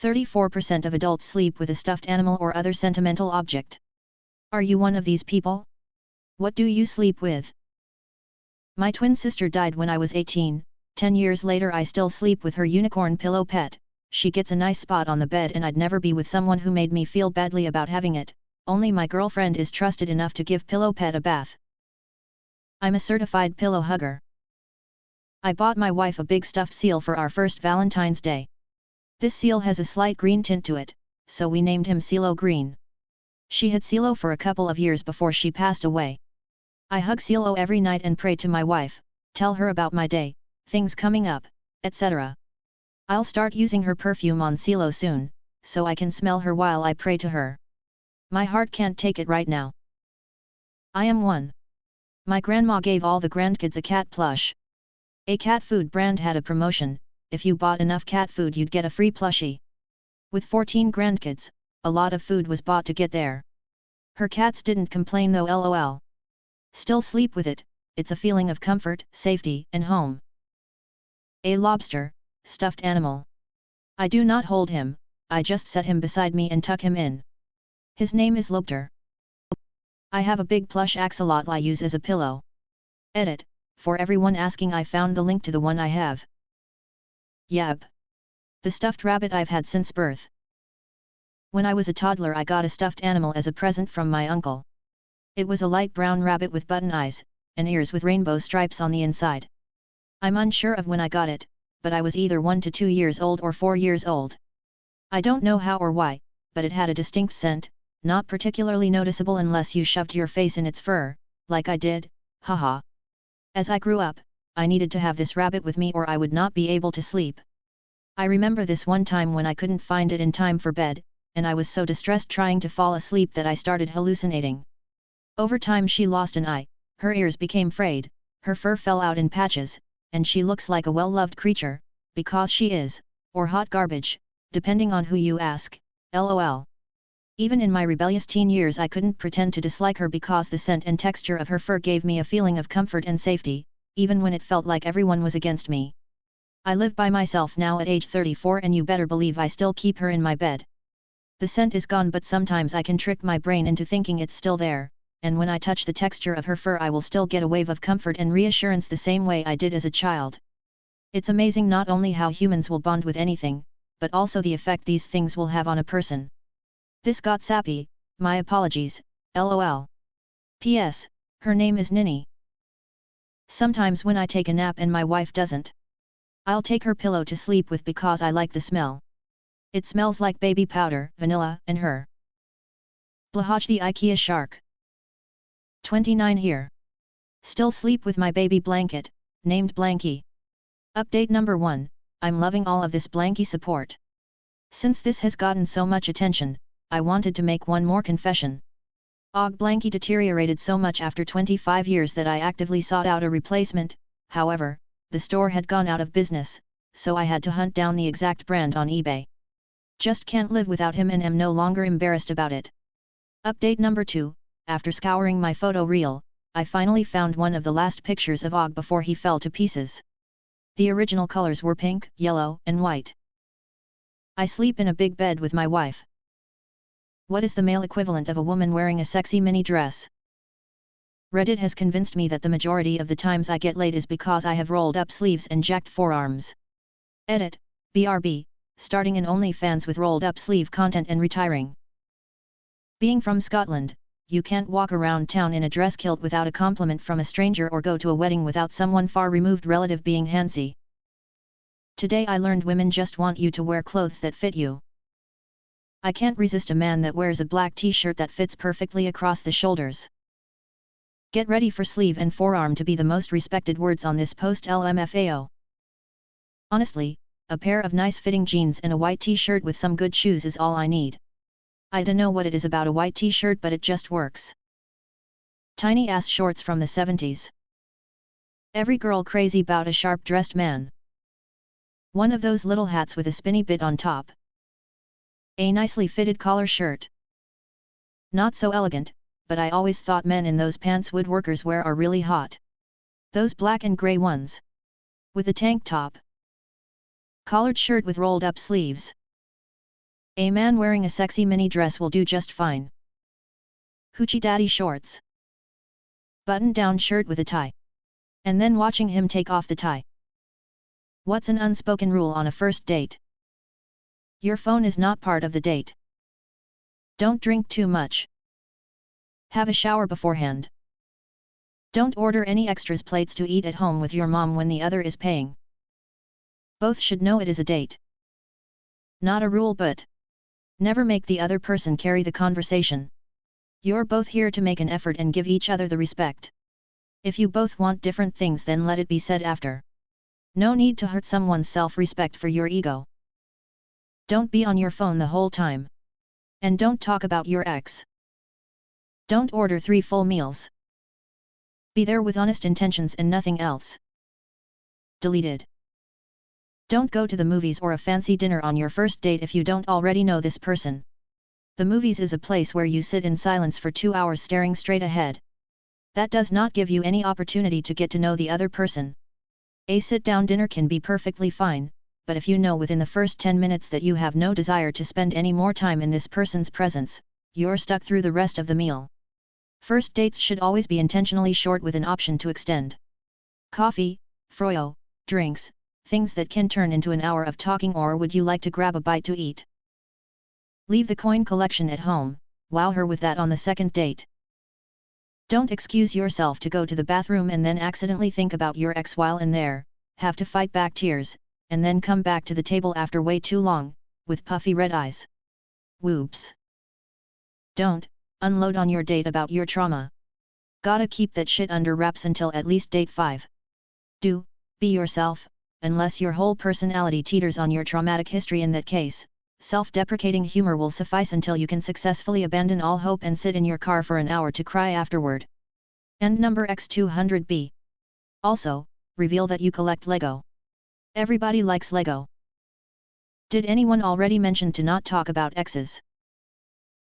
34% of adults sleep with a stuffed animal or other sentimental object. Are you one of these people? What do you sleep with? My twin sister died when I was 18, 10 years later I still sleep with her unicorn pillow pet. She gets a nice spot on the bed and I'd never be with someone who made me feel badly about having it, only my girlfriend is trusted enough to give pillow pet a bath. I'm a certified pillow hugger. I bought my wife a big stuffed seal for our first Valentine's Day. This seal has a slight green tint to it, so we named him CeeLo Green. She had CeeLo for a couple of years before she passed away. I hug CeeLo every night and pray to my wife, tell her about my day, things coming up, etc. I'll start using her perfume on CeeLo soon, so I can smell her while I pray to her. My heart can't take it right now. I am one. My grandma gave all the grandkids a cat plush. A cat food brand had a promotion, if you bought enough cat food you'd get a free plushie. With 14 grandkids, a lot of food was bought to get there. Her cats didn't complain though, lol. Still sleep with it, it's a feeling of comfort, safety, and home. A lobster, stuffed animal. I do not hold him, I just set him beside me and tuck him in. His name is Lobster. I have a big plush axolotl I use as a pillow. Edit, for everyone asking, I found the link to the one I have. Yep. The stuffed rabbit I've had since birth. When I was a toddler I got a stuffed animal as a present from my uncle. It was a light brown rabbit with button eyes, and ears with rainbow stripes on the inside. I'm unsure of when I got it, but I was either 1 to 2 years old or 4 years old. I don't know how or why, but it had a distinct scent, not particularly noticeable unless you shoved your face in its fur, like I did, haha. As I grew up, I needed to have this rabbit with me or I would not be able to sleep. I remember this one time when I couldn't find it in time for bed, and I was so distressed trying to fall asleep that I started hallucinating. Over time she lost an eye, her ears became frayed, her fur fell out in patches, and she looks like a well-loved creature, because she is, or hot garbage, depending on who you ask, lol. Even in my rebellious teen years I couldn't pretend to dislike her because the scent and texture of her fur gave me a feeling of comfort and safety, even when it felt like everyone was against me. I live by myself now at age 34 and you better believe I still keep her in my bed. The scent is gone but sometimes I can trick my brain into thinking it's still there, and when I touch the texture of her fur I will still get a wave of comfort and reassurance the same way I did as a child. It's amazing not only how humans will bond with anything, but also the effect these things will have on a person. This got sappy, my apologies, lol. P.S. Her name is Ninny. Sometimes when I take a nap and my wife doesn't, I'll take her pillow to sleep with because I like the smell. It smells like baby powder, vanilla, and her. Blahaj the IKEA shark. 29 here. Still sleep with my baby blanket, named Blanky. Update number 1, I'm loving all of this Blanky support. Since this has gotten so much attention, I wanted to make one more confession. Blanky deteriorated so much after 25 years that I actively sought out a replacement, however, the store had gone out of business, so I had to hunt down the exact brand on eBay. Just can't live without him and am no longer embarrassed about it. Update number 2, after scouring my photo reel, I finally found one of the last pictures of Og before he fell to pieces. The original colors were pink, yellow, and white. I sleep in a big bed with my wife. What is the male equivalent of a woman wearing a sexy mini dress? Reddit has convinced me that the majority of the times I get laid is because I have rolled up sleeves and jacked forearms. Edit, BRB, starting an OnlyFans with rolled up sleeve content and retiring. Being from Scotland, you can't walk around town in a dress kilt without a compliment from a stranger or go to a wedding without someone far removed relative being handsy. Today I learned women just want you to wear clothes that fit you. I can't resist a man that wears a black t-shirt that fits perfectly across the shoulders. Get ready for sleeve and forearm to be the most respected words on this post LMFAO. Honestly, a pair of nice fitting jeans and a white t-shirt with some good shoes is all I need. I don't know what it is about a white t-shirt but it just works. Tiny ass shorts from the 70s. Every girl crazy bout a sharp dressed man. One of those little hats with a spinny bit on top. A nicely fitted collar shirt. Not so elegant, but I always thought men in those pants woodworkers wear are really hot. Those black and grey ones. With a tank top. Collared shirt with rolled up sleeves. A man wearing a sexy mini dress will do just fine. Hoochie daddy shorts. Button-down shirt with a tie. And then watching him take off the tie. What's an unspoken rule on a first date? Your phone is not part of the date. Don't drink too much. Have a shower beforehand. Don't order any extras plates to eat at home with your mom when the other is paying. Both should know it is a date. Not a rule, but never make the other person carry the conversation. You're both here to make an effort and give each other the respect. If you both want different things, then let it be said after. No need to hurt someone's self-respect for your ego. Don't be on your phone the whole time. And don't talk about your ex. Don't order 3 full meals. Be there with honest intentions and nothing else. Deleted. Don't go to the movies or a fancy dinner on your first date if you don't already know this person. The movies is a place where you sit in silence for 2 hours staring straight ahead. That does not give you any opportunity to get to know the other person. A sit-down dinner can be perfectly fine, but if you know within the first 10 minutes that you have no desire to spend any more time in this person's presence, you're stuck through the rest of the meal. First dates should always be intentionally short with an option to extend. Coffee, froyo, drinks, things that can turn into an hour of talking, or would you like to grab a bite to eat? Leave the coin collection at home, wow her with that on the second date. Don't excuse yourself to go to the bathroom and then accidentally think about your ex while in there, have to fight back tears, and then come back to the table after way too long, with puffy red eyes. Whoops. Don't unload on your date about your trauma. Gotta keep that shit under wraps until at least date 5. Do be yourself, unless your whole personality teeters on your traumatic history. In that case, self-deprecating humor will suffice until you can successfully abandon all hope and sit in your car for an hour to cry afterward. End number X200B. Also, reveal that you collect Lego. Everybody likes Lego. Did anyone already mention to not talk about exes?